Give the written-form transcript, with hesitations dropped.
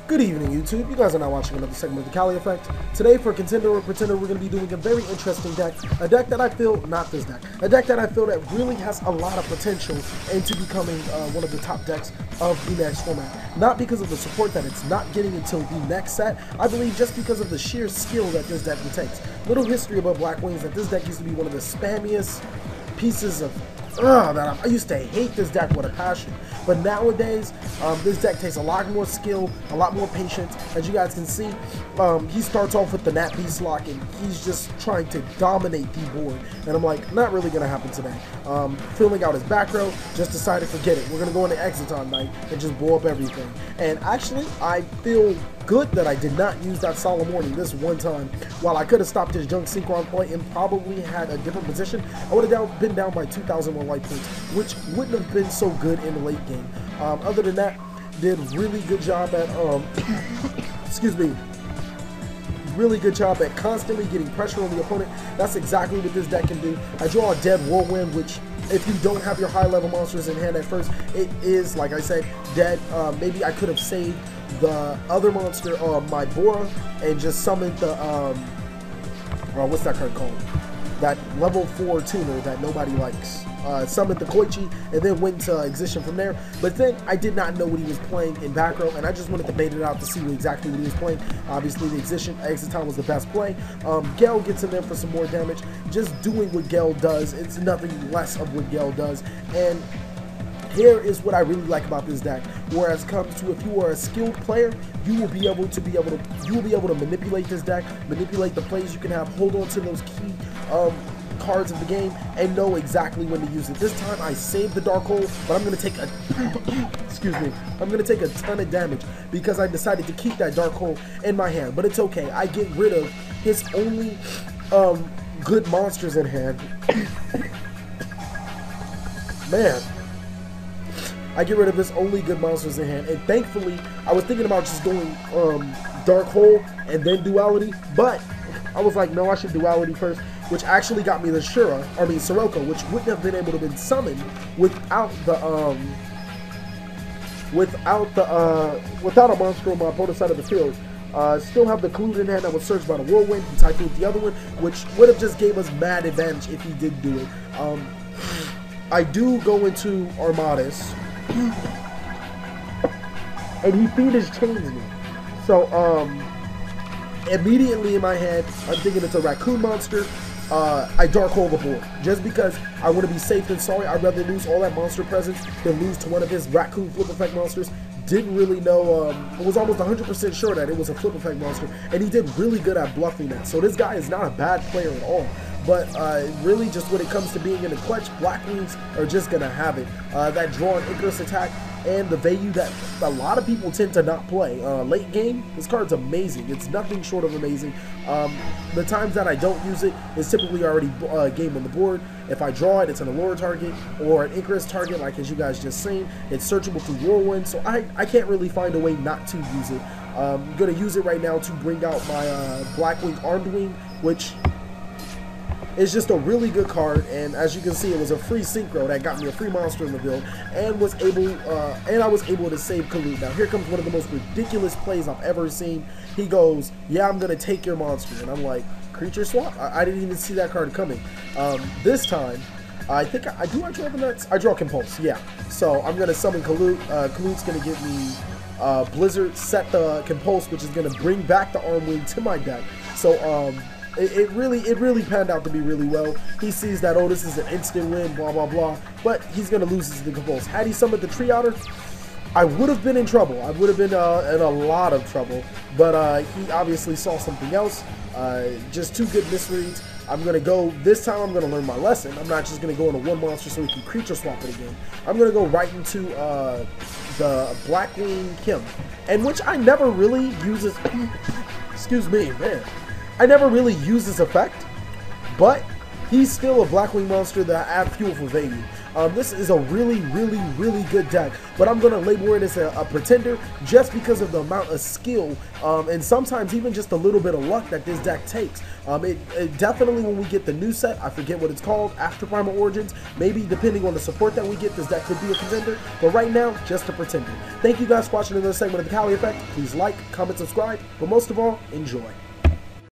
Good evening, YouTube. You guys are now watching another segment of the TheCaliEffect. Today, for Contender or Pretender, we're going to be doing a very interesting deck. A deck that I feel, not this deck, a deck that I feel that really has a lot of potential into becoming one of the top decks of the next format. Not because of the support that it's not getting until the next set, I believe just because of the sheer skill that this deck takes. Little history about Blackwings, that this deck used to be one of the spammiest pieces of I used to hate this deck with a passion, but nowadays this deck takes a lot more skill, a lot more patience. As you guys can see, he starts off with the Nat Beast lock and he's just trying to dominate the board, and I'm like, not really gonna happen today. Filling out his back row, just decided forget it, we're gonna go into Exiton night and just blow up everything. And actually I feel good that I did not use that Solemn Warning this one time. While I could have stopped his Junk Synchron play and probably had a different position, I would have been down by 2,001 life points, which wouldn't have been so good in the late game. Other than that, did really good job at, excuse me, really good job at constantly getting pressure on the opponent. That's exactly what this deck can do. I draw a Dead Whirlwind, which if you don't have your high level monsters in hand at first, it is, like I said, dead. Maybe I could have saved the other monster, my Bora, and just summoned the, what's that card called? That level 4 tuner that nobody likes. Summoned the Koichi and then went to Exition from there. But then I did not know what he was playing in back row, and I just wanted to bait it out to see exactly what he was playing. Obviously the Exiton was the best play. Gale gets in there for some more damage. Just doing what Gale does, it's nothing less of what Gale does. And here is what I really like about this deck. Whereas comes to, if you are a skilled player, you will be able to manipulate this deck, manipulate the plays you can have, hold on to those key cards of the game, and know exactly when to use it. This time I saved the Dark Hole, but I'm gonna take a excuse me, I'm gonna take a ton of damage because I decided to keep that Dark Hole in my hand. But it's okay. I get rid of his only good monsters in hand. Man. I get rid of his only good monsters in hand, and thankfully, I was thinking about just going Dark Hole and then Duality, but I was like, no, I should Duality first, which actually got me the Sirocco, which wouldn't have been able to have been summoned without a monster on my opponent's side of the field. Still have the Clue in hand that was searched by the Whirlwind. He Typhooned the other one, which would have just gave us mad advantage if he did do it. I do go into Armadas, and he Fiendish chains me. So immediately in my head, I'm thinking it's a raccoon monster. I Dark Hole the board just because I want to be safe than sorry. I'd rather lose all that monster presence than lose to one of his raccoon flip effect monsters. Didn't really know, was almost 100% sure that it was a flip effect monster, and he did really good at bluffing that. So this guy is not a bad player at all. But really, just when it comes to being in the clutch, Blackwings are just going to have it. That draw and Icarus attack and the value that a lot of people tend to not play. Late game, this card's amazing. It's nothing short of amazing. The times that I don't use it is typically already game on the board. If I draw it, it's an Allure target or an Icarus target, like as you guys just seen. It's searchable through Whirlwind, so I can't really find a way not to use it. I'm going to use it right now to bring out my Blackwing Armed Wing, which it's just a really good card, and as you can see, it was a free synchro that got me a free monster in the build, and I was able to save Kalut. Now here comes one of the most ridiculous plays I've ever seen. He goes, "Yeah, I'm gonna take your monster," and I'm like, "Creature swap?" I didn't even see that card coming. This time, I think I draw the next. I draw Compulse. Yeah, so I'm gonna summon Kalut. Kalut's gonna give me Blizzard, set the Compulse, which is gonna bring back the Arm Wing to my deck. So It really panned out to be really well. He sees that, oh, this is an instant win, blah, blah, blah, but he's going to lose his Compulse. Had he summoned the Tree Otter, I would have been in trouble. I would have been in a lot of trouble, but he obviously saw something else. Just two good misreads. I'm going to go, this time I'm going to learn my lesson. I'm not just going to go into one monster so he can creature swap it again. I'm going to go right into the Blackwing Kim, and which I never really uses, excuse me, man. I never really use this effect, but he's still a Blackwing monster that I add fuel for value. This is a really, really, really good deck, but I'm going to label it as a pretender just because of the amount of skill and sometimes even just a little bit of luck that this deck takes. It definitely, when we get the new set, I forget what it's called, after Primal Origins, maybe depending on the support that we get, this deck could be a contender, but right now, just a pretender. Thank you guys for watching another segment of The Cali Effect. Please like, comment, subscribe, but most of all, enjoy.